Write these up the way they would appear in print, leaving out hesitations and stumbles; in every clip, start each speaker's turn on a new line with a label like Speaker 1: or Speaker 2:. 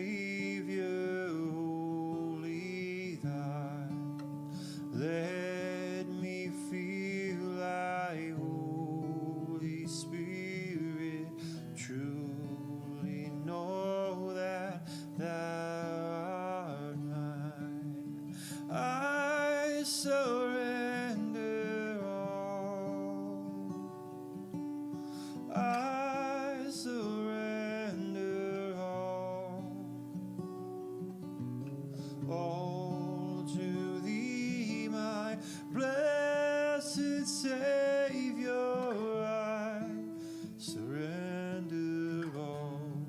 Speaker 1: Savior, wholly thine. Let me feel thy Holy Spirit, truly know that thou art mine. I surrender all. I surrender all to thee, my blessed Savior. I surrender all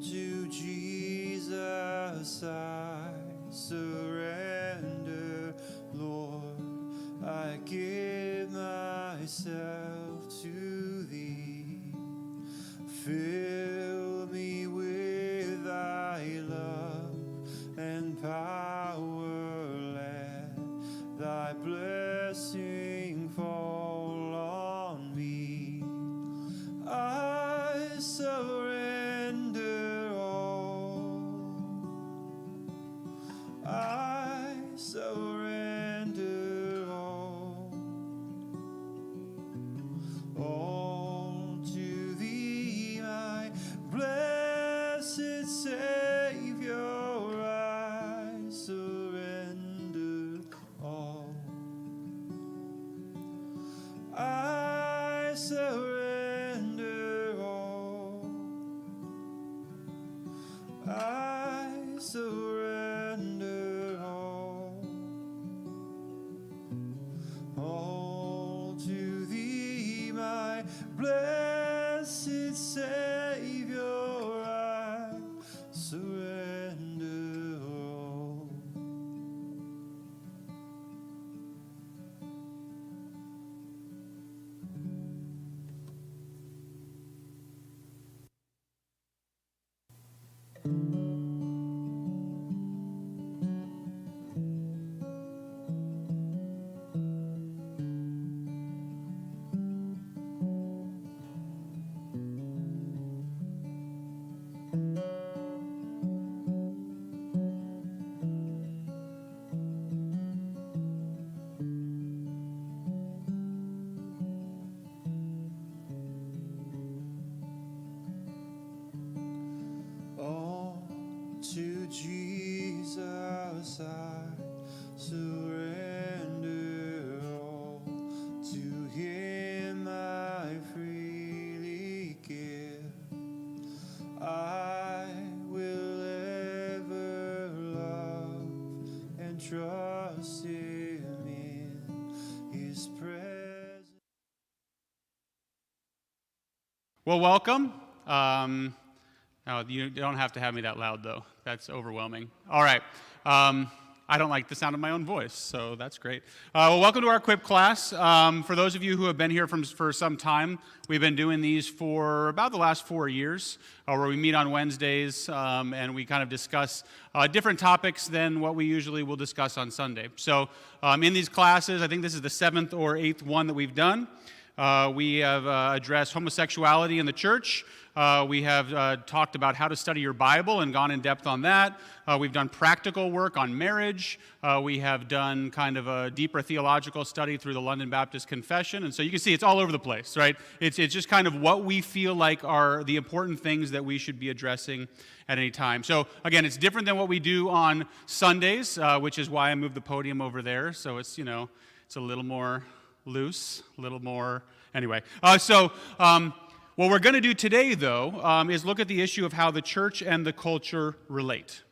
Speaker 1: to Jesus. I surrender, Lord. I give myself to thee. Fill me with thy love and power. Let thy blessing fall on me. I surrender all. I surrender all to thee, my blessed Savior. I surrender all. I surrender all. I surrender all to thee, my blessed Savior. I surrender all. All to Jesus I surrender all. To him I freely give. I will ever love and trust him in his presence.
Speaker 2: Well, welcome. No, you don't have to have me that loud, though. That's overwhelming. All right. I don't like the sound of my own voice, so that's great. Well, welcome to our Equip class. For those of you who have been here for some time, we've been doing these for about the last 4 years, where we meet on Wednesdays and we kind of discuss different topics than what we usually will discuss on Sunday. So in these classes, I think this is the 7th or 8th one that we've done. We have addressed homosexuality in the church. We have talked about how to study your Bible and gone in depth on that. We've done practical work on marriage. We have done kind of a deeper theological study through the London Baptist Confession. And so you can see it's all over the place, right? It's just kind of what we feel like are the important things that we should be addressing at any time. So again, it's different than what we do on Sundays, which is why I moved the podium over there. So it's, it's a little more loose, a little more, anyway. What we're going to do today, though, is look at the issue of how the church and the culture relate.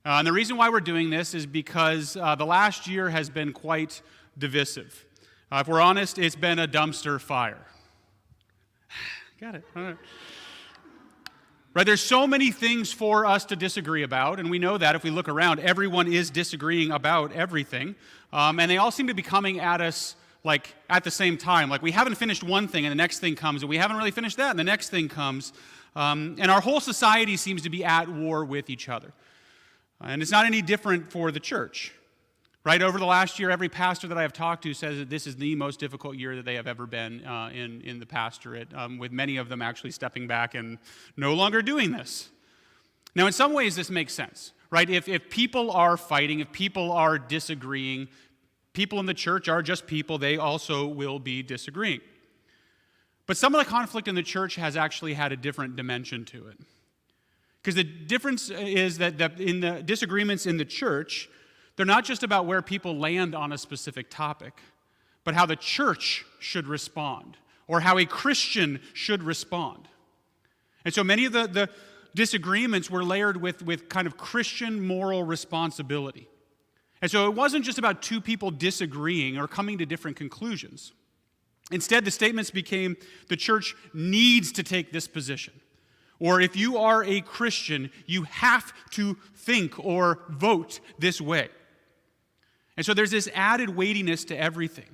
Speaker 2: And the reason why we're doing this is because the last year has been quite divisive. If we're honest, it's been a dumpster fire. Got it. All right. Right, there's so many things for us to disagree about, and we know that if we look around, everyone is disagreeing about everything, and they all seem to be coming at us like at the same time. Like we haven't finished one thing and the next thing comes, and we haven't really finished that and the next thing comes. And our whole society seems to be at war with each other. And it's not any different for the church. Right, over the last year, every pastor that I have talked to says that this is the most difficult year that they have ever been in the pastorate, with many of them actually stepping back and no longer doing this. Now, in some ways, this makes sense, right? If people are fighting, if people are disagreeing, people in the church are just people, they also will be disagreeing. But some of the conflict in the church has actually had a different dimension to it. Because the difference is that in the disagreements in the church, they're not just about where people land on a specific topic, but how the church should respond, or how a Christian should respond. And so many of the disagreements were layered with kind of Christian moral responsibility. And so it wasn't just about two people disagreeing or coming to different conclusions. Instead, the statements became, the church needs to take this position. Or if you are a Christian, you have to think or vote this way. And so there's this added weightiness to everything,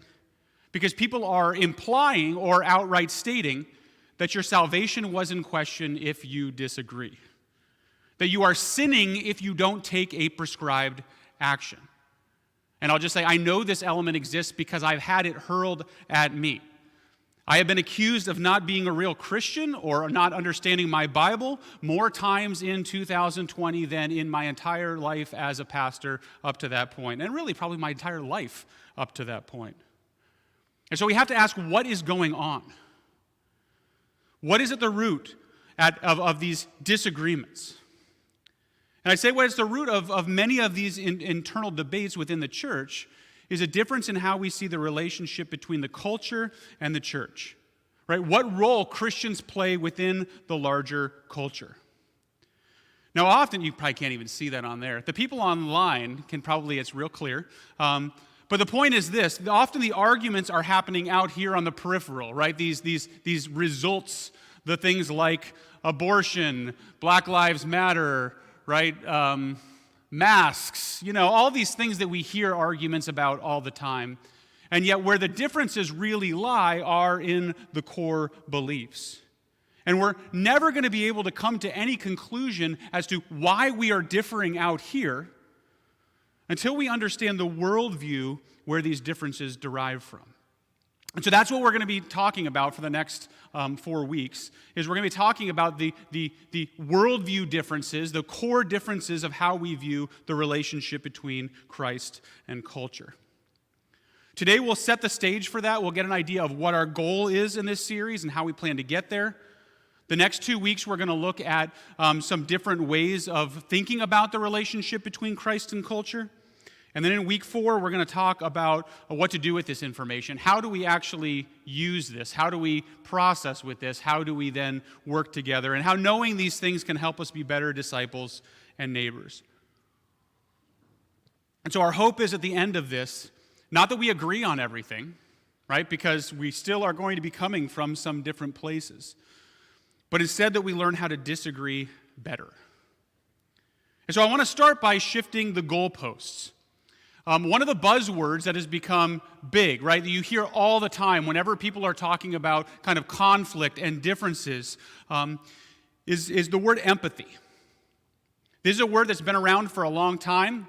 Speaker 2: because people are implying or outright stating that your salvation was in question if you disagree, that you are sinning if you don't take a prescribed action. And I'll just say, I know this element exists because I've had it hurled at me. I have been accused of not being a real Christian or not understanding my Bible more times in 2020 than in my entire life as a pastor up to that point, and really probably my entire life up to that point. And so we have to ask, what is going on? What is at the root of these disagreements? And I say what is the root of many of these internal debates within the church is a difference in how we see the relationship between the culture and the church, right? What role Christians play within the larger culture. Now, often, you probably can't even see that on there. The people online can probably, it's real clear. But the point is this, often the arguments are happening out here on the peripheral, right? These results, the things like abortion, Black Lives Matter, right? Masks, all these things that we hear arguments about all the time. And yet where the differences really lie are in the core beliefs. And we're never going to be able to come to any conclusion as to why we are differing out here until we understand the worldview where these differences derive from. And so that's what we're going to be talking about for the next 4 weeks, is we're going to be talking about the worldview differences, the core differences of how we view the relationship between Christ and culture. Today we'll set the stage for that. We'll get an idea of what our goal is in this series and how we plan to get there. The next 2 weeks we're going to look at some different ways of thinking about the relationship between Christ and culture. And then in week 4, we're going to talk about what to do with this information. How do we actually use this? How do we process with this? How do we then work together? And how knowing these things can help us be better disciples and neighbors. And so our hope is at the end of this, not that we agree on everything, right? Because we still are going to be coming from some different places. But instead that we learn how to disagree better. And so I want to start by shifting the goalposts. One of the buzzwords that has become big, right, that you hear all the time whenever people are talking about kind of conflict and differences is the word empathy. This is a word that's been around for a long time.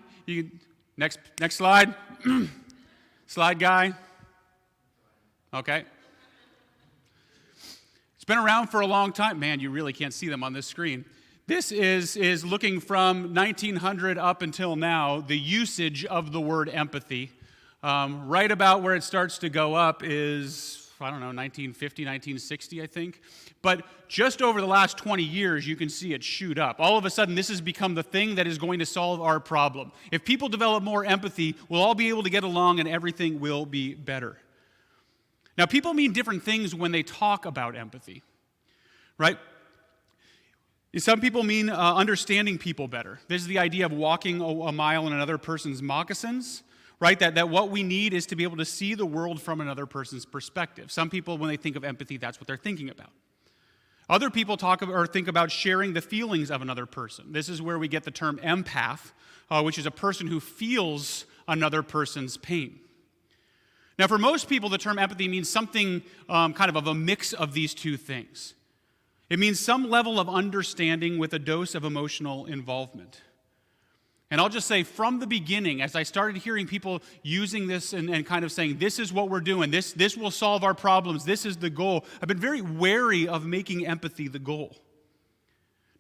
Speaker 2: Next slide. Slide guy. Okay. It's been around for a long time. Man, you really can't see them on this screen. This is looking from 1900 up until now, the usage of the word empathy. Right about where it starts to go up is, 1950, 1960, I think. But just over the last 20 years, you can see it shoot up. All of a sudden, this has become the thing that is going to solve our problem. If people develop more empathy, we'll all be able to get along and everything will be better. Now, people mean different things when they talk about empathy, right? Some people mean understanding people better. This is the idea of walking a mile in another person's moccasins, right? That what we need is to be able to see the world from another person's perspective. Some people, when they think of empathy, that's what they're thinking about. Other people think about sharing the feelings of another person. This is where we get the term empath, which is a person who feels another person's pain. Now, for most people, the term empathy means something kind of a mix of these two things. It means some level of understanding with a dose of emotional involvement. And I'll just say from the beginning, as I started hearing people using this and kind of saying, this is what we're doing, this will solve our problems, this is the goal, I've been very wary of making empathy the goal.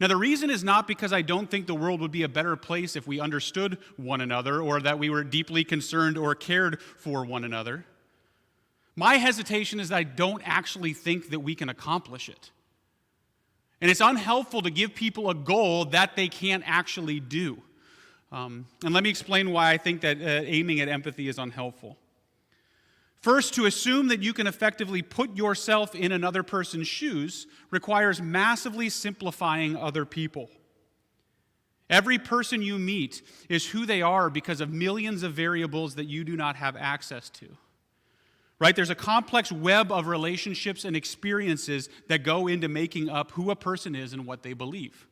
Speaker 2: Now, the reason is not because I don't think the world would be a better place if we understood one another or that we were deeply concerned or cared for one another. My hesitation is that I don't actually think that we can accomplish it. And it's unhelpful to give people a goal that they can't actually do. And let me explain why I think that aiming at empathy is unhelpful. First, to assume that you can effectively put yourself in another person's shoes requires massively simplifying other people. Every person you meet is who they are because of millions of variables that you do not have access to. Right? There's a complex web of relationships and experiences that go into making up who a person is and what they believe.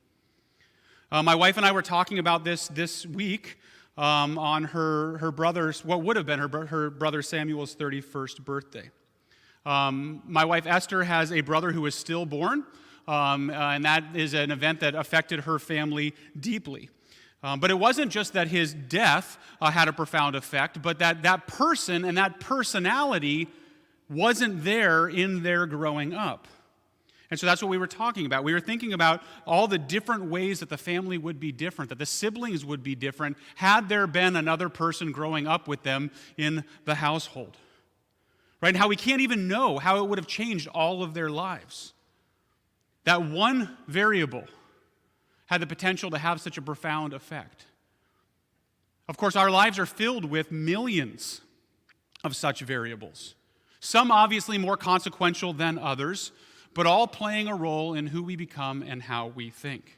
Speaker 2: My wife and I were talking about this week on her brother's, what would have been her brother Samuel's 31st birthday. My wife Esther has a brother who is stillborn, and that is an event that affected her family deeply. But it wasn't just that his death had a profound effect, but that person and that personality wasn't there in their growing up. And so that's what we were talking about. We were thinking about all the different ways that the family would be different, that the siblings would be different, had there been another person growing up with them in the household. Right? And how we can't even know how it would have changed all of their lives. That one variable had the potential to have such a profound effect. Of course, our lives are filled with millions of such variables. Some obviously more consequential than others, but all playing a role in who we become and how we think.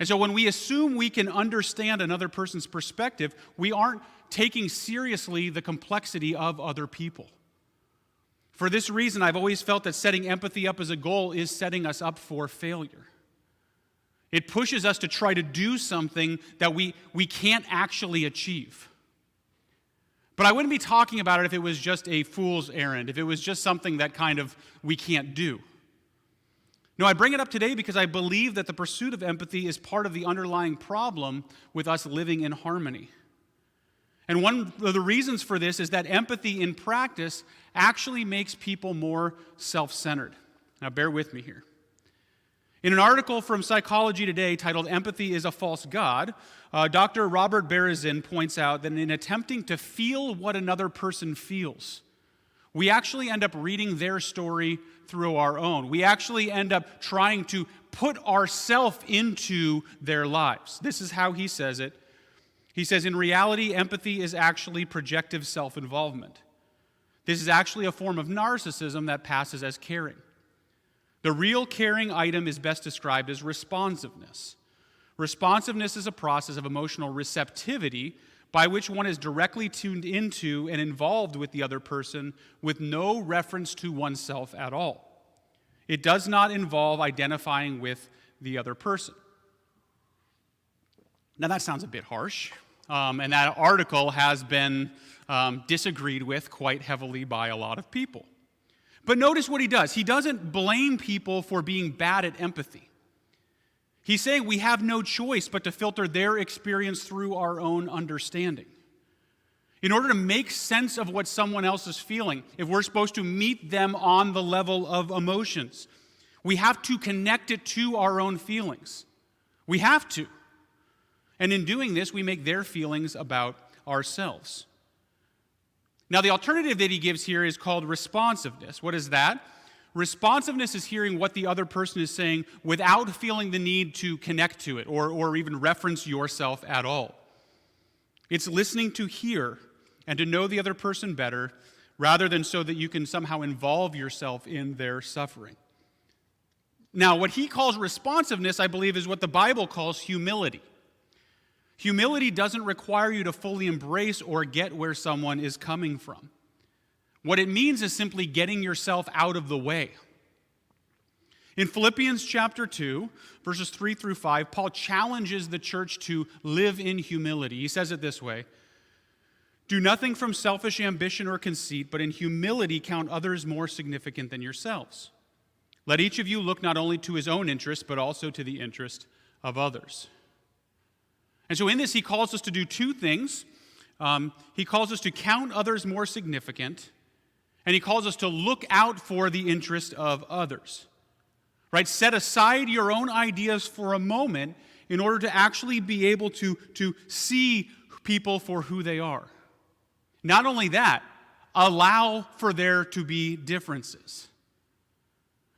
Speaker 2: And so when we assume we can understand another person's perspective, we aren't taking seriously the complexity of other people. For this reason, I've always felt that setting empathy up as a goal is setting us up for failure. It pushes us to try to do something that we can't actually achieve. But I wouldn't be talking about it if it was just a fool's errand, if it was just something that kind of we can't do. No, I bring it up today because I believe that the pursuit of empathy is part of the underlying problem with us living in harmony. And one of the reasons for this is that empathy in practice actually makes people more self-centered. Now, bear with me here. In an article from Psychology Today titled "Empathy is a False God," Dr. Robert Berezin points out that in attempting to feel what another person feels, we actually end up reading their story through our own. We actually end up trying to put ourselves into their lives. This is how he says it. He says, in reality, empathy is actually projective self-involvement. This is actually a form of narcissism that passes as caring. The real caring item is best described as responsiveness. Responsiveness is a process of emotional receptivity by which one is directly tuned into and involved with the other person with no reference to oneself at all. It does not involve identifying with the other person. Now that sounds a bit harsh, and that article has been disagreed with quite heavily by a lot of people. But notice what he does. He doesn't blame people for being bad at empathy. He's saying we have no choice but to filter their experience through our own understanding. In order to make sense of what someone else is feeling, if we're supposed to meet them on the level of emotions, we have to connect it to our own feelings. We have to. And in doing this, we make their feelings about ourselves. Now, the alternative that he gives here is called responsiveness. What is that? Responsiveness is hearing what the other person is saying without feeling the need to connect to it or even reference yourself at all. It's listening to hear and to know the other person better rather than so that you can somehow involve yourself in their suffering. Now, what he calls responsiveness, I believe, is what the Bible calls humility. Humility doesn't require you to fully embrace or get where someone is coming from. What it means is simply getting yourself out of the way. In Philippians chapter 2, verses 3 through 5, Paul challenges the church to live in humility. He says it this way, "Do nothing from selfish ambition or conceit, but in humility count others more significant than yourselves. Let each of you look not only to his own interest, but also to the interest of others." And so in this, he calls us to do two things. He calls us to count others more significant, and he calls us to look out for the interest of others. Right? Set aside your own ideas for a moment in order to actually be able to see people for who they are. Not only that, allow for there to be differences.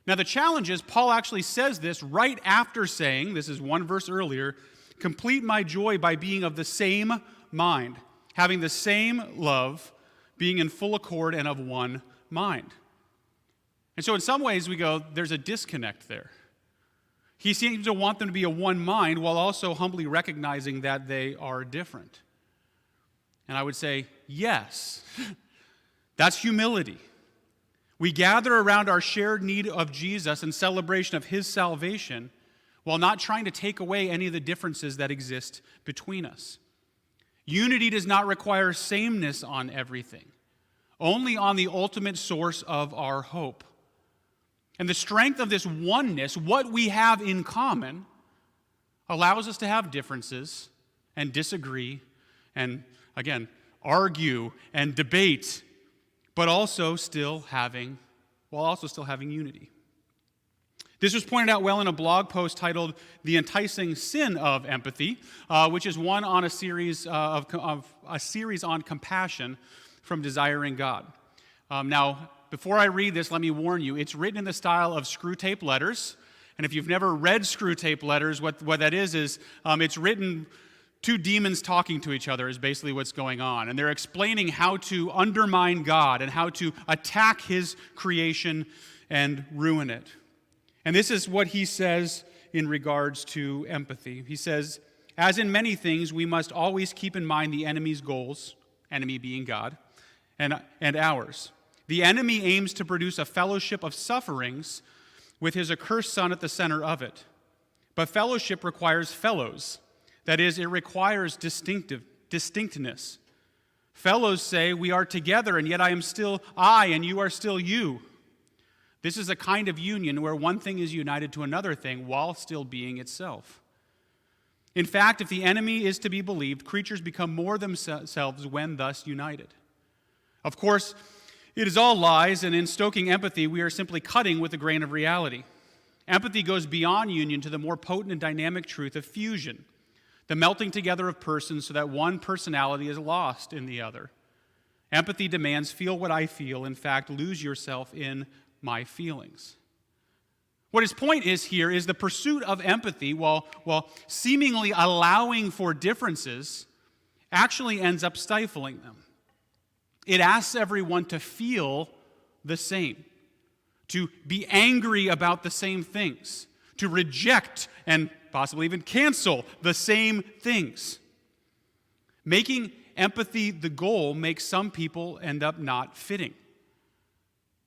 Speaker 2: Now the challenge is, Paul actually says this right after saying, this is one verse earlier, complete my joy by being of the same mind, having the same love, being in full accord and of one mind. And so in some ways we go, there's a disconnect there. He seems to want them to be a one mind while also humbly recognizing that they are different. And I would say, yes, that's humility. We gather around our shared need of Jesus and celebration of his salvation while not trying to take away any of the differences that exist between us. Unity does not require sameness on everything, only on the ultimate source of our hope. And the strength of this oneness, what we have in common, allows us to have differences and disagree and, again, argue and debate, but also still having unity. This was pointed out well in a blog post titled "The Enticing Sin of Empathy," which is one on a series on compassion from Desiring God. Now, before I read this, let me warn you, it's written in the style of screw tape letters. And if you've never read screw tape letters, what that is it's written two demons talking to each other is basically what's going on. And they're explaining how to undermine God and how to attack his creation and ruin it. And this is what he says in regards to empathy. He says, as in many things, we must always keep in mind the enemy's goals, enemy being God, and ours. The enemy aims to produce a fellowship of sufferings with his accursed son at the center of it. But fellowship requires fellows. That is, it requires distinctness. Fellows say, we are together, and yet I am still I, and you are still you. This is a kind of union where one thing is united to another thing while still being itself. In fact, if the enemy is to be believed, creatures become more themselves when thus united. Of course, it is all lies, and in stoking empathy, we are simply cutting with a grain of reality. Empathy goes beyond union to the more potent and dynamic truth of fusion, the melting together of persons so that one personality is lost in the other. Empathy demands feel what I feel, in fact, lose yourself in my feelings. What his point is here is the pursuit of empathy, while seemingly allowing for differences, actually ends up stifling them. It asks everyone to feel the same, to be angry about the same things, to reject and possibly even cancel the same things. Making empathy the goal makes some people end up not fitting.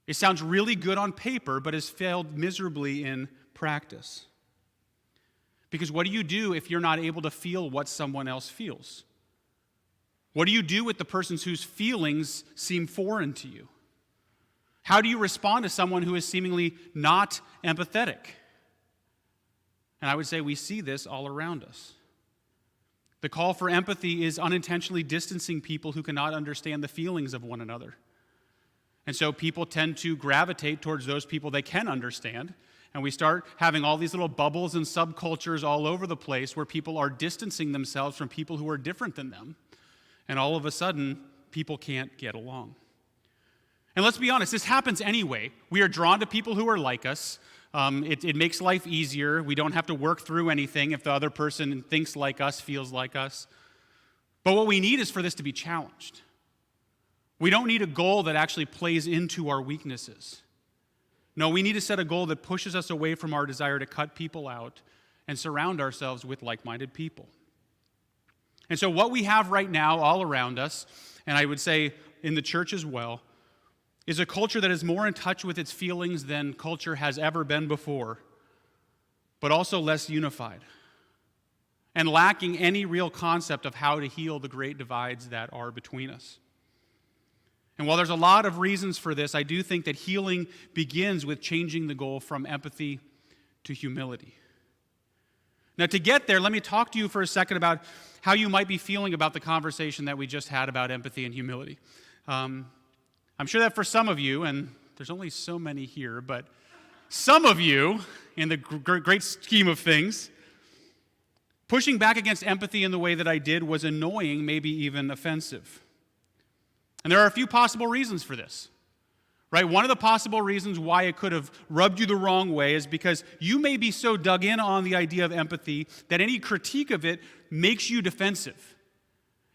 Speaker 2: It sounds really good on paper, but has failed miserably in practice. Because what do you do if you're not able to feel what someone else feels? What do you do with the persons whose feelings seem foreign to you? How do you respond to someone who is seemingly not empathetic? And I would say we see this all around us. The call for empathy is unintentionally distancing people who cannot understand the feelings of one another. And so people tend to gravitate towards those people they can understand, and we start having all these little bubbles and subcultures all over the place where people are distancing themselves from people who are different than them. And all of a sudden, people can't get along. And let's be honest, this happens anyway. We are drawn to people who are like us. It makes life easier. We don't have to work through anything if the other person thinks like us, feels like us. But what we need is for this to be challenged. We don't need a goal that actually plays into our weaknesses. No, we need to set a goal that pushes us away from our desire to cut people out and surround ourselves with like-minded people. And so what we have right now all around us, and I would say in the church as well, is a culture that is more in touch with its feelings than culture has ever been before, but also less unified, and lacking any real concept of how to heal the great divides that are between us. And while there's a lot of reasons for this, I do think that healing begins with changing the goal from empathy to humility. Now, to get there, let me talk to you for a second about how you might be feeling about the conversation that we just had about empathy and humility. I'm sure that for some of you, and there's only so many here, but some of you, in the great scheme of things, pushing back against empathy in the way that I did was annoying, maybe even offensive. And there are a few possible reasons for this. Right? One of the possible reasons why it could have rubbed you the wrong way is because you may be so dug in on the idea of empathy that any critique of it makes you defensive.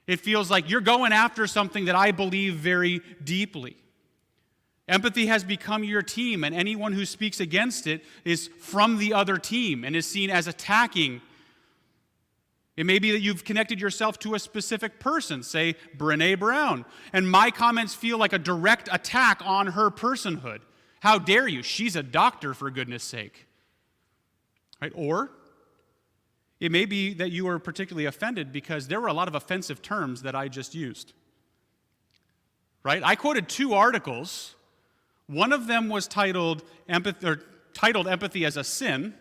Speaker 2: It feels like you're going after something that I believe very deeply. Empathy has become your team, and anyone who speaks against it is from the other team and is seen as attacking. It may be that you've connected yourself to a specific person, say Brené Brown, and my comments feel like a direct attack on her personhood. How dare you? She's a doctor, for goodness sake. Right? Or it may be that you are particularly offended because there were a lot of offensive terms that I just used. Right? I quoted 2 articles. One of them was titled Empathy as a Sin.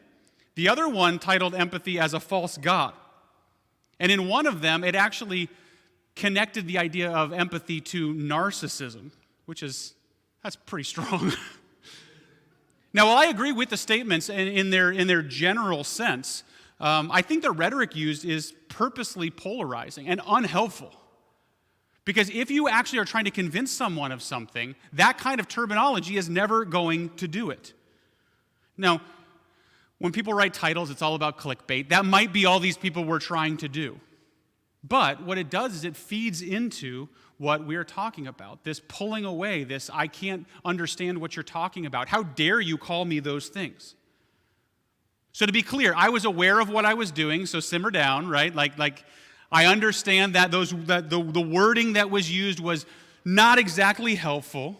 Speaker 2: The other one titled Empathy as a False God. And in one of them, it actually connected the idea of empathy to narcissism, that's pretty strong. Now, while I agree with the statements in their general sense, I think the rhetoric used is purposely polarizing and unhelpful. Because if you actually are trying to convince someone of something, that kind of terminology is never going to do it. Now, when people write titles, it's all about clickbait. That might be all these people were trying to do. But what it does is it feeds into what we're talking about, this pulling away, this I can't understand what you're talking about. How dare you call me those things? So to be clear, I was aware of what I was doing, so simmer down, right? Like I understand that the wording that was used was not exactly helpful.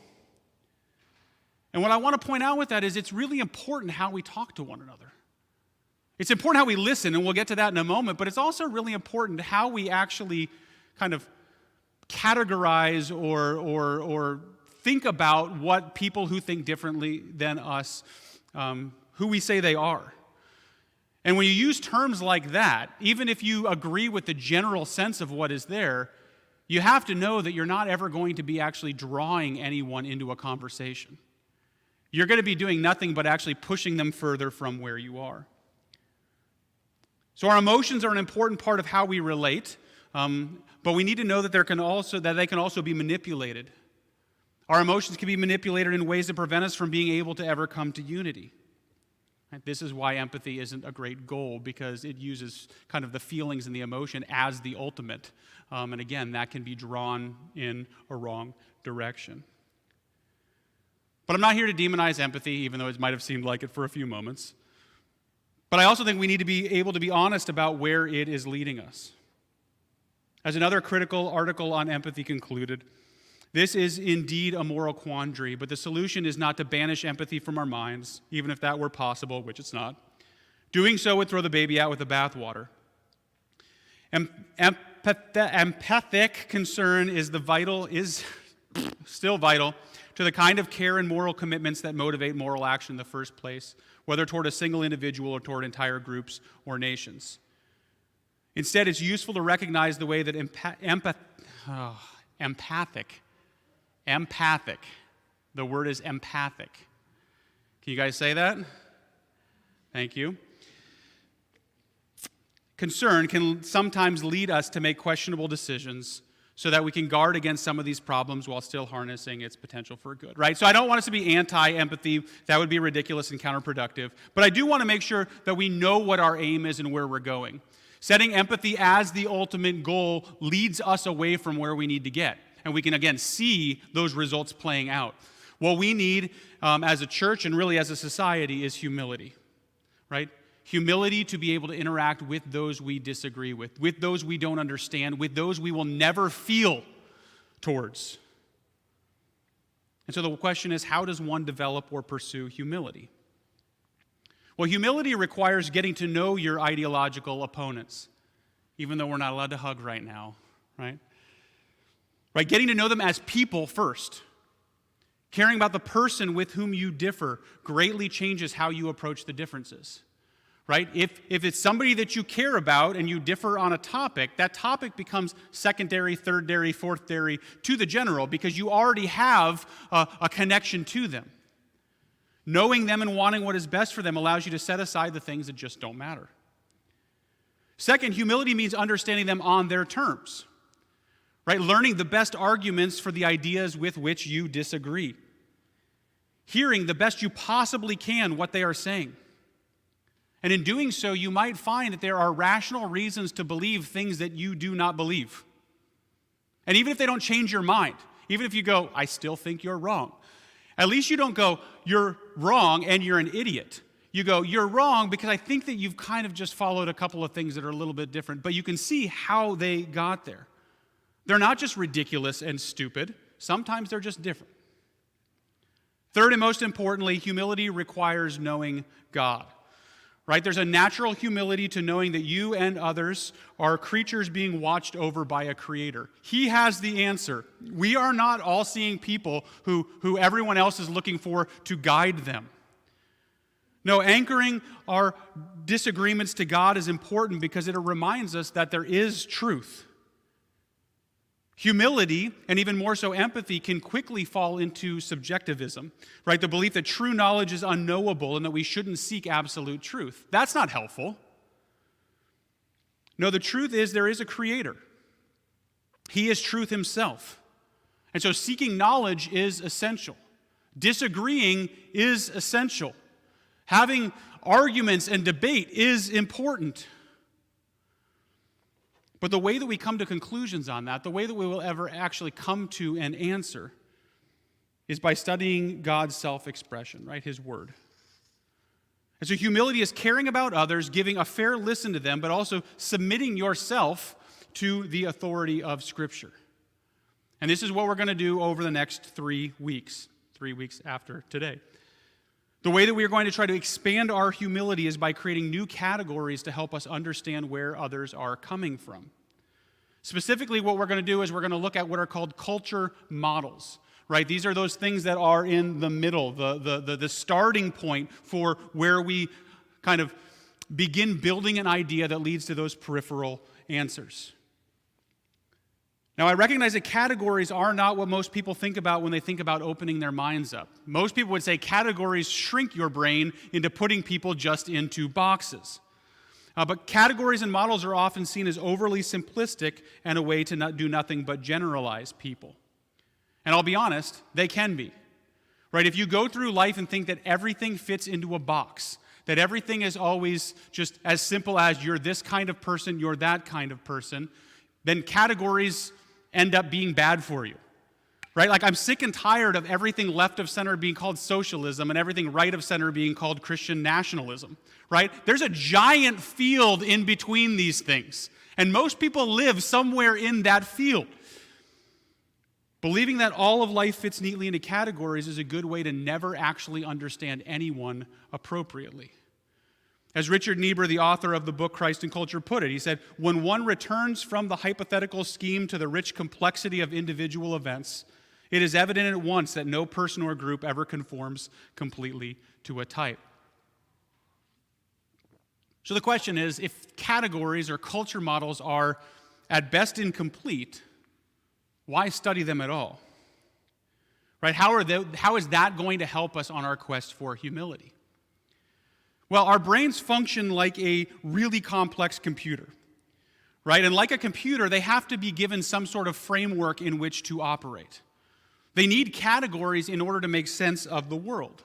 Speaker 2: And what I want to point out with that is it's really important how we talk to one another. It's important how we listen, and we'll get to that in a moment, but it's also really important how we actually kind of categorize or think about what people who think differently than us, who we say they are. And when you use terms like that, even if you agree with the general sense of what is there, you have to know that you're not ever going to be actually drawing anyone into a conversation. You're going to be doing nothing but actually pushing them further from where you are. So our emotions are an important part of how we relate, but we need to know that they can also be manipulated. Our emotions can be manipulated in ways that prevent us from being able to ever come to unity. This is why empathy isn't a great goal, because it uses kind of the feelings and the emotion as the ultimate. And again, that can be drawn in a wrong direction. But I'm not here to demonize empathy, even though it might have seemed like it for a few moments. But I also think we need to be able to be honest about where it is leading us. As another critical article on empathy concluded, this is indeed a moral quandary, but the solution is not to banish empathy from our minds, even if that were possible, which it's not. Doing so would throw the baby out with the bathwater. Empathic concern is still vital to the kind of care and moral commitments that motivate moral action in the first place, whether toward a single individual or toward entire groups or nations. Instead, it's useful to recognize the way that empathic, the word is empathic. Can you guys say that? Thank you. Concern can sometimes lead us to make questionable decisions so that we can guard against some of these problems while still harnessing its potential for good, right? So I don't want us to be anti-empathy. That would be ridiculous and counterproductive. But I do want to make sure that we know what our aim is and where we're going. Setting empathy as the ultimate goal leads us away from where we need to get. And we can, again, see those results playing out. What we need as a church and really as a society is humility, right? Humility to be able to interact with those we disagree with those we don't understand, with those we will never feel towards. And so the question is, how does one develop or pursue humility? Well, humility requires getting to know your ideological opponents, even though we're not allowed to hug right now, right? Right, getting to know them as people first. Caring about the person with whom you differ greatly changes how you approach the differences. right? If it's somebody that you care about and you differ on a topic, that topic becomes secondary, thirdary, fourthary to the general because you already have a connection to them. Knowing them and wanting what is best for them allows you to set aside the things that just don't matter. Second, humility means understanding them on their terms, right? Learning the best arguments for the ideas with which you disagree. Hearing the best you possibly can what they are saying. And in doing so, you might find that there are rational reasons to believe things that you do not believe. And even if they don't change your mind, even if you go, I still think you're wrong, at least you don't go, you're wrong and you're an idiot. You go, you're wrong because I think that you've kind of just followed a couple of things that are a little bit different, but you can see how they got there. They're not just ridiculous and stupid. Sometimes they're just different. Third and most importantly, humility requires knowing God. Right? There's a natural humility to knowing that you and others are creatures being watched over by a creator. He has the answer. We are not all-seeing people who everyone else is looking for to guide them. No, anchoring our disagreements to God is important because it reminds us that there is truth. Humility, and even more so empathy, can quickly fall into subjectivism, right? The belief that true knowledge is unknowable and that we shouldn't seek absolute truth. That's not helpful. No, the truth is there is a creator. He is truth himself. And so seeking knowledge is essential. Disagreeing is essential. Having arguments and debate is important. But the way that we come to conclusions on that, the way that we will ever actually come to an answer, is by studying God's self-expression, right? His word. And so humility is caring about others, giving a fair listen to them, but also submitting yourself to the authority of Scripture. And this is what we're going to do over the next 3 weeks after today. The way that we are going to try to expand our humility is by creating new categories to help us understand where others are coming from. Specifically, what we're going to do is we're going to look at what are called culture models, right? These are those things that are in the middle, the starting point for where we kind of begin building an idea that leads to those peripheral answers. Now, I recognize that categories are not what most people think about when they think about opening their minds up. Most people would say categories shrink your brain into putting people just into boxes. But categories and models are often seen as overly simplistic and a way to not do nothing but generalize people. And I'll be honest, they can be. Right? If you go through life and think that everything fits into a box, that everything is always just as simple as you're this kind of person, you're that kind of person, then categories end up being bad for you, right? Like I'm sick and tired of everything left of center being called socialism and everything right of center being called Christian nationalism, right? There's a giant field in between these things, and most people live somewhere in that field. Believing that all of life fits neatly into categories is a good way to never actually understand anyone appropriately. As Richard Niebuhr, the author of the book Christ and Culture, put it, he said, when one returns from the hypothetical scheme to the rich complexity of individual events, it is evident at once that no person or group ever conforms completely to a type. So the question is, if categories or culture models are at best incomplete, why study them at all? Right? How is that going to help us on our quest for humility? Well, our brains function like a really complex computer, right? And like a computer, they have to be given some sort of framework in which to operate. They need categories in order to make sense of the world,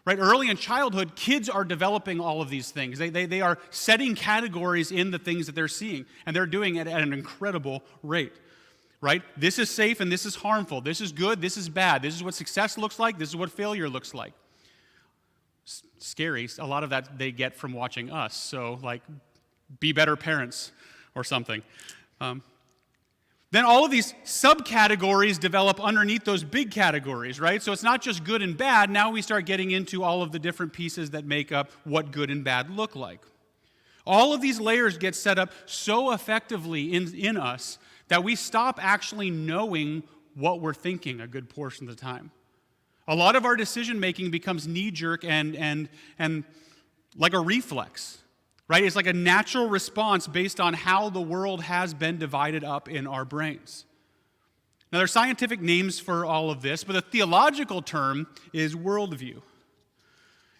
Speaker 2: right? Early in childhood, kids are developing all of these things. They are setting categories in the things that they're seeing, and they're doing it at an incredible rate, right? This is safe and this is harmful. This is good, this is bad. This is what success looks like. This is what failure looks like. Scary. A lot of that they get from watching us. So, like, be better parents or something. Then all of these subcategories develop underneath those big categories, right? So it's not just good and bad. Now we start getting into all of the different pieces that make up what good and bad look like. All of these layers get set up so effectively in us that we stop actually knowing what we're thinking a good portion of the time. A lot of our decision-making becomes knee-jerk and like a reflex, right? It's like a natural response based on how the world has been divided up in our brains. Now, there are scientific names for all of this, but the theological term is worldview.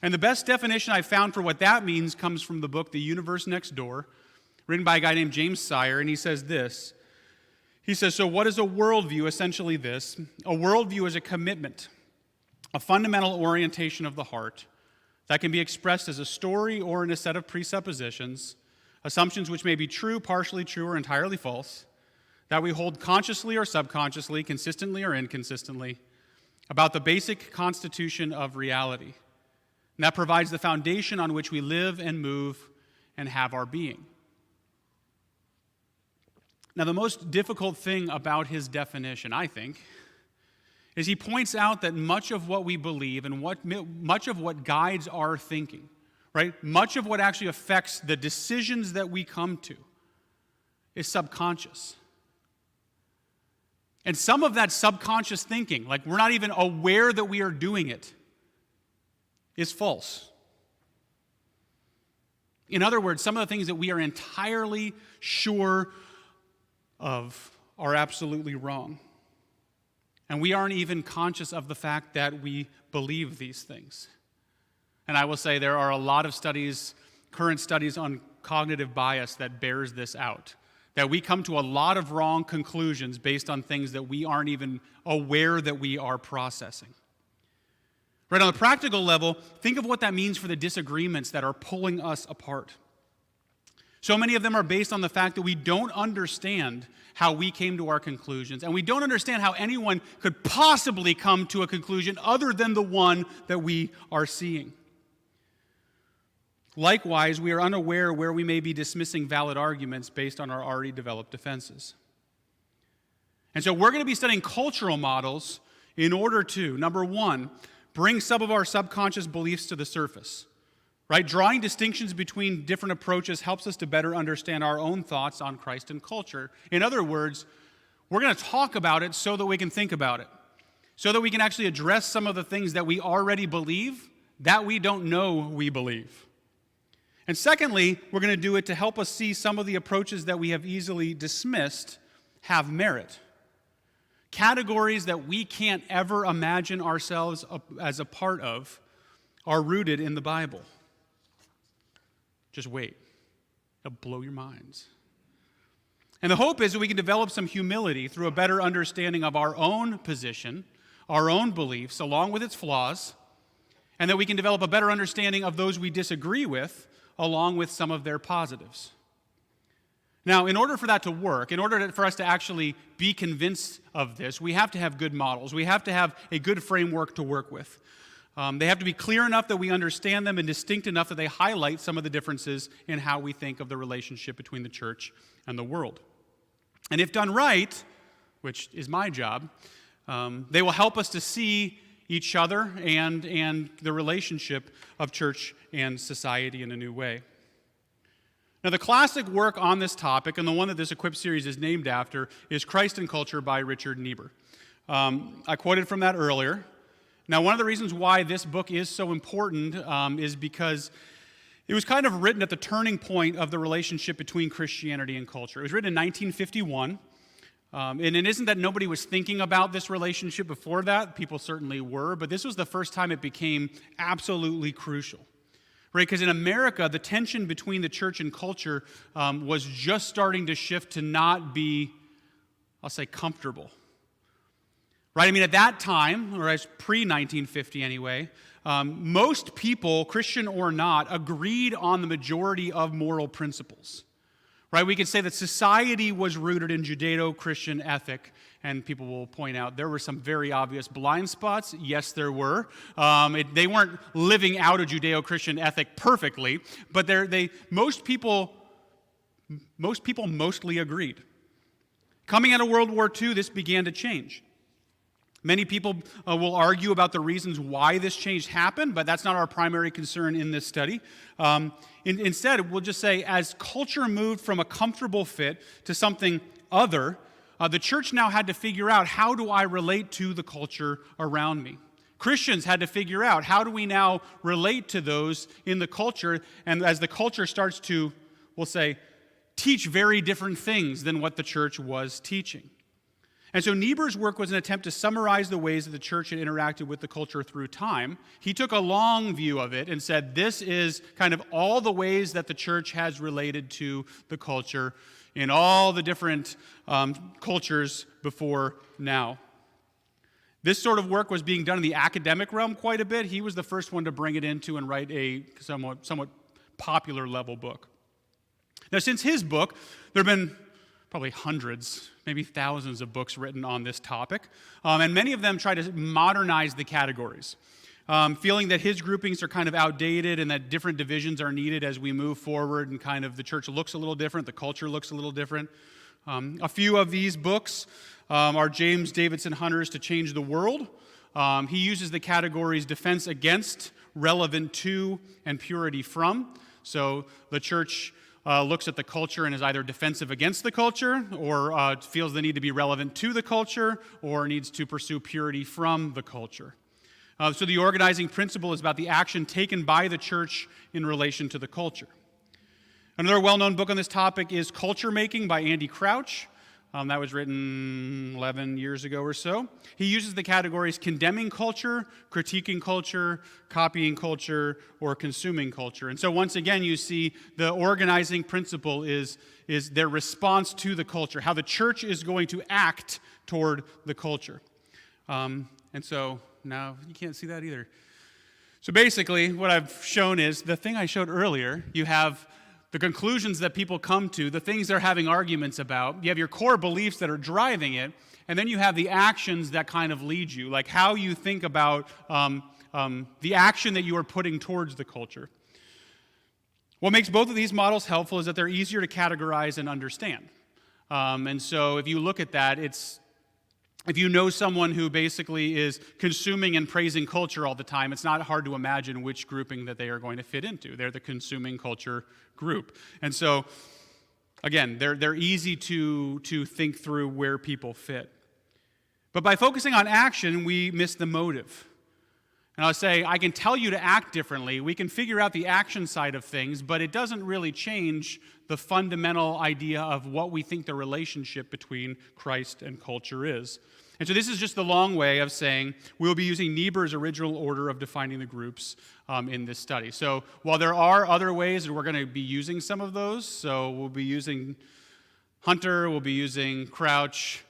Speaker 2: And the best definition I've found for what that means comes from the book The Universe Next Door, written by a guy named James Sire, and he says this. He says, so what is a worldview? Essentially this. A worldview is a commitment, a fundamental orientation of the heart that can be expressed as a story or in a set of presuppositions, assumptions which may be true, partially true, or entirely false, that we hold consciously or subconsciously, consistently or inconsistently, about the basic constitution of reality. And that provides the foundation on which we live and move and have our being. Now, the most difficult thing about his definition, I think, is he points out that much of what we believe and much of what guides our thinking, right, much of what actually affects the decisions that we come to is subconscious. And some of that subconscious thinking, like we're not even aware that we are doing it, is false. In other words, some of the things that we are entirely sure of are absolutely wrong. And we aren't even conscious of the fact that we believe these things. And I will say there are a lot of studies, current studies on cognitive bias that bears this out. That we come to a lot of wrong conclusions based on things that we aren't even aware that we are processing. Right, on the practical level, think of what that means for the disagreements that are pulling us apart. So many of them are based on the fact that we don't understand how we came to our conclusions, and we don't understand how anyone could possibly come to a conclusion other than the one that we are seeing. Likewise, we are unaware where we may be dismissing valid arguments based on our already developed defenses. And so we're going to be studying cultural models in order to, number one, bring some of our subconscious beliefs to the surface. Right? Drawing distinctions between different approaches helps us to better understand our own thoughts on Christ and culture. In other words, we're going to talk about it so that we can think about it, so that we can actually address some of the things that we already believe that we don't know we believe. And secondly, we're going to do it to help us see some of the approaches that we have easily dismissed have merit. Categories that we can't ever imagine ourselves as a part of are rooted in the Bible. Just wait. It'll blow your minds. And the hope is that we can develop some humility through a better understanding of our own position, our own beliefs, along with its flaws, and that we can develop a better understanding of those we disagree with, along with some of their positives. Now, in order for that to work, in order for us to actually be convinced of this, we have to have good models. We have to have a good framework to work with. They have to be clear enough that we understand them and distinct enough that they highlight some of the differences in how we think of the relationship between the church and the world. And if done right, which is my job, they will help us to see each other and the relationship of church and society in a new way. Now, the classic work on this topic, and the one that this Equip series is named after, is Christ and Culture by Richard Niebuhr. I quoted from that earlier. Now, one of the reasons why this book is so important is because it was kind of written at the turning point of the relationship between Christianity and culture. It was written in 1951, and it isn't that nobody was thinking about this relationship before that. People certainly were, but this was the first time it became absolutely crucial. Right, because in America, the tension between the church and culture was just starting to shift to not be, I'll say, comfortable. Right, I mean, at that time, or as pre-1950 anyway, most people, Christian or not, agreed on the majority of moral principles. Right, we could say that society was rooted in Judeo-Christian ethic, and people will point out there were some very obvious blind spots. Yes, there were. They weren't living out a Judeo-Christian ethic perfectly, but most people mostly agreed. Coming out of World War II, this began to change. Many people will argue about the reasons why this change happened, but that's not our primary concern in this study. Instead, we'll just say as culture moved from a comfortable fit to something other, the church now had to figure out, how do I relate to the culture around me? Christians had to figure out, how do we now relate to those in the culture? And as the culture starts to, we'll say, teach very different things than what the church was teaching. And so Niebuhr's work was an attempt to summarize the ways that the church had interacted with the culture through time. He took a long view of it and said, this is kind of all the ways that the church has related to the culture in all the different cultures before now. This sort of work was being done in the academic realm quite a bit. He was the first one to bring it into and write a somewhat popular level book. Now, since his book, there have been probably hundreds, maybe thousands of books written on this topic, and many of them try to modernize the categories, feeling that his groupings are kind of outdated and that different divisions are needed as we move forward and kind of the church looks a little different, the culture looks a little different. A few of these books are James Davidson Hunter's To Change the World. He uses the categories defense against, relevant to, and purity from. So the church looks at the culture and is either defensive against the culture or feels the need to be relevant to the culture or needs to pursue purity from the culture. So the organizing principle is about the action taken by the church in relation to the culture. Another well-known book on this topic is Culture Making by Andy Crouch. That was written 11 years ago or so. He uses the categories condemning culture, critiquing culture, copying culture, or consuming culture. And so once again, you see the organizing principle is their response to the culture, how the church is going to act toward the culture. And so now you can't see that either. So basically, what I've shown is the thing I showed earlier. You have the conclusions that people come to, the things they're having arguments about. You have your core beliefs that are driving it, and then you have the actions that kind of lead you, like how you think about the action that you are putting towards the culture. What makes both of these models helpful is that they're easier to categorize and understand. And so if you look at that, if you know someone who basically is consuming and praising culture all the time, it's not hard to imagine which grouping that they are going to fit into. They're the consuming culture group. And so, again, they're easy to think through where people fit. But by focusing on action, we miss the motive. And I'll say, I can tell you to act differently. We can figure out the action side of things, but it doesn't really change the fundamental idea of what we think the relationship between Christ and culture is. And so this is just the long way of saying we'll be using Niebuhr's original order of defining the groups in this study. So while there are other ways, and we're going to be using some of those, so we'll be using Hunter, we'll be using Crouch.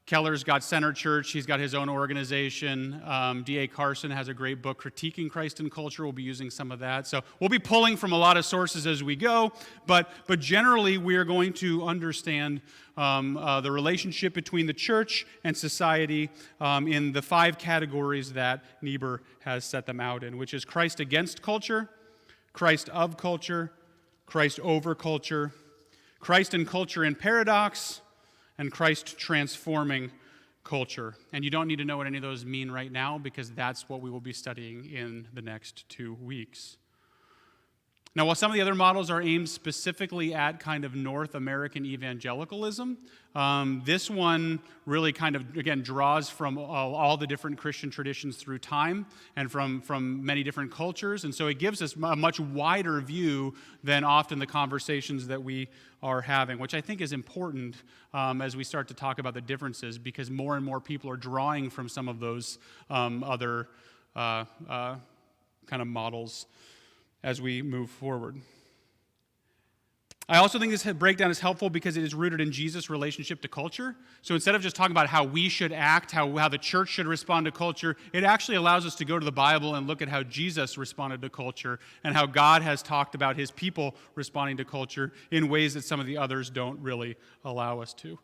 Speaker 2: Keller's got Center Church. He's got his own organization. D.A. Carson has a great book, Critiquing Christ and Culture. We'll be using some of that. So we'll be pulling from a lot of sources as we go, but generally we are going to understand the relationship between the church and society in the 5 categories that Niebuhr has set them out in, which is Christ against culture, Christ of culture, Christ over culture, Christ and culture in paradox, and Christ transforming culture. And you don't need to know what any of those mean right now because that's what we will be studying in the next 2 weeks. Now, while some of the other models are aimed specifically at kind of North American evangelicalism, this one really kind of, again, draws from all the different Christian traditions through time and from many different cultures. And so it gives us a much wider view than often the conversations that we are having, which I think is important as we start to talk about the differences because more and more people are drawing from some of those other kind of models as we move forward. I also think this breakdown is helpful because it is rooted in Jesus' relationship to culture. So instead of just talking about how we should act, how the church should respond to culture, it actually allows us to go to the Bible and look at how Jesus responded to culture and how God has talked about his people responding to culture in ways that some of the others don't really allow us to.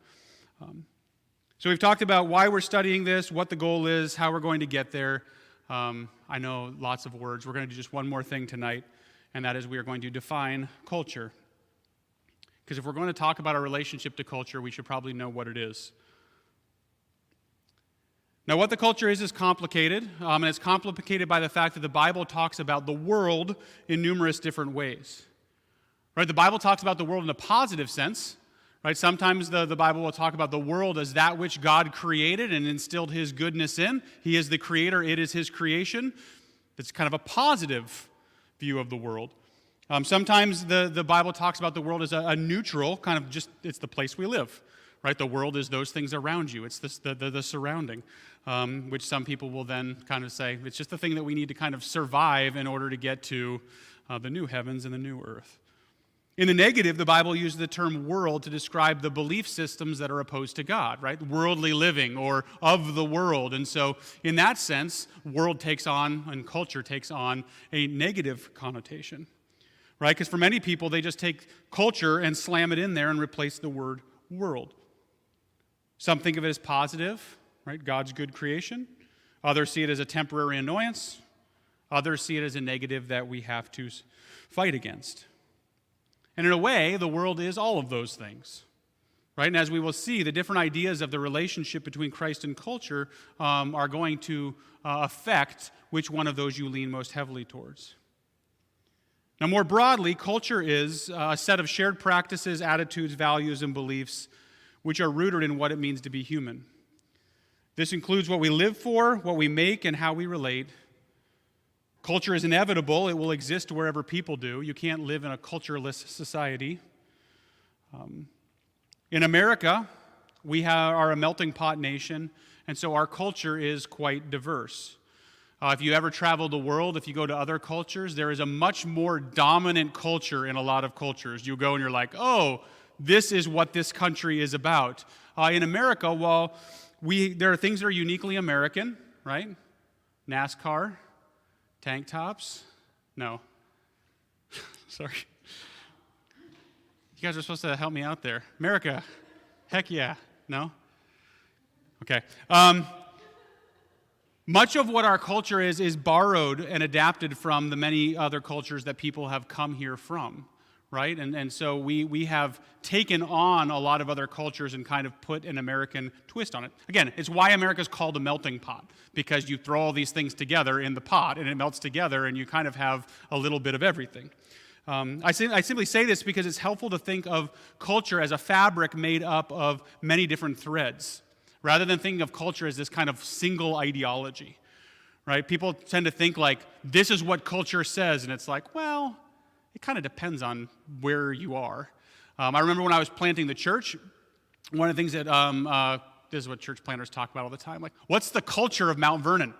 Speaker 2: So we've talked about why we're studying this, what the goal is, how we're going to get there. I know lots of words. We're going to do just one more thing tonight, and that is we are going to define culture. Because if we're going to talk about our relationship to culture, we should probably know what it is. Now, what the culture is complicated, and it's complicated by the fact that the Bible talks about the world in numerous different ways. Right? The Bible talks about the world in a positive sense. right? Sometimes the Bible will talk about the world as that which God created and instilled his goodness in. He is the creator, it is his creation. It's kind of a positive view of the world. Sometimes the Bible talks about the world as a neutral, kind of just, it's the place we live, right? The world is those things around you. It's the surrounding, which some people will then kind of say, it's just the thing that we need to kind of survive in order to get to the new heavens and the new earth. In the negative, the Bible uses the term world to describe the belief systems that are opposed to God, right? Worldly living or of the world. And so in that sense, world takes on and culture takes on a negative connotation, right? Because for many people, they just take culture and slam it in there and replace the word world. Some think of it as positive, right? God's good creation. Others see it as a temporary annoyance. Others see it as a negative that we have to fight against. And in a way, the world is all of those things, right? And as we will see, the different ideas of the relationship between Christ and culture are going to affect which one of those you lean most heavily towards. Now, more broadly, culture is a set of shared practices, attitudes, values, and beliefs which are rooted in what it means to be human. This includes what we live for, what we make, and how we relate. Culture is inevitable. It will exist wherever people do. You can't live in a cultureless society. In America, we are a melting pot nation, and so our culture is quite diverse. If you ever travel the world, if you go to other cultures, there is a much more dominant culture in a lot of cultures. You go and you're like, oh, this is what this country is about. In America, while there are things that are uniquely American, right? NASCAR, tank tops? No. Sorry. You guys are supposed to help me out there. America. Heck yeah. No? Okay. Much of what our culture is borrowed and adapted from the many other cultures that people have come here from, right? And so we have taken on a lot of other cultures and kind of put an American twist on it. Again, it's why America's called a melting pot, because you throw all these things together in the pot and it melts together and you kind of have a little bit of everything. I simply say this because it's helpful to think of culture as a fabric made up of many different threads, rather than thinking of culture as this kind of single ideology, right? People tend to think like, this is what culture says, and it's like, well, it kind of depends on where you are. I remember when I was planting the church, one of the things that, this is what church planters talk about all the time, like, what's the culture of Mount Vernon?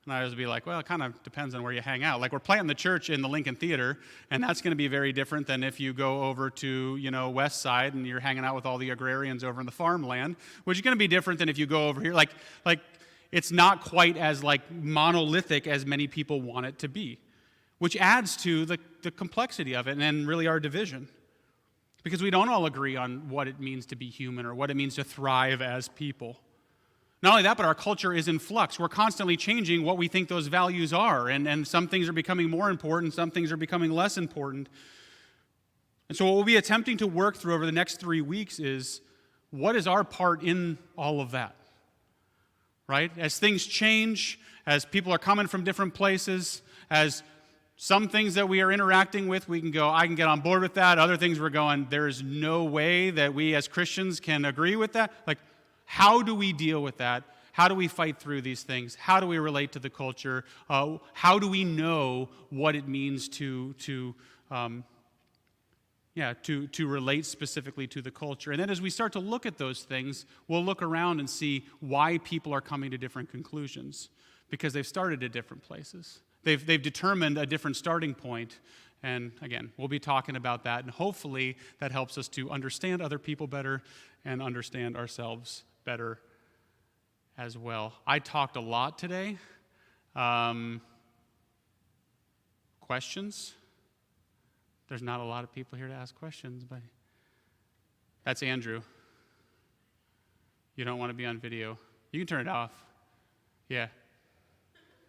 Speaker 2: And I would be like, well, it kind of depends on where you hang out. Like, we're planting the church in the Lincoln Theater, and that's going to be very different than if you go over to, West Side and you're hanging out with all the agrarians over in the farmland, which is going to be different than if you go over here. Like it's not quite as, monolithic as many people want it to be, which adds to the complexity of it and really our division. Because we don't all agree on what it means to be human or what it means to thrive as people. Not only that, but our culture is in flux. We're constantly changing what we think those values are, and some things are becoming more important, some things are becoming less important. And so what we'll be attempting to work through over the next 3 weeks is, what is our part in all of that? Right? As things change, as people are coming from different places, as some things that we are interacting with, we can go, I can get on board with that. Other things we're going, there's no way that we as Christians can agree with that. How do we deal with that? How do we fight through these things? How do we relate to the culture? How do we know what it means to relate specifically to the culture? And then as we start to look at those things, we'll look around and see why people are coming to different conclusions, because they've started at different places. They've determined a different starting point. And again, we'll be talking about that, and hopefully that helps us to understand other people better and understand ourselves better as well. I talked a lot today. Questions? There's not a lot of people here to ask questions, but that's Andrew. You don't want to be on video. You can turn it off. Yeah.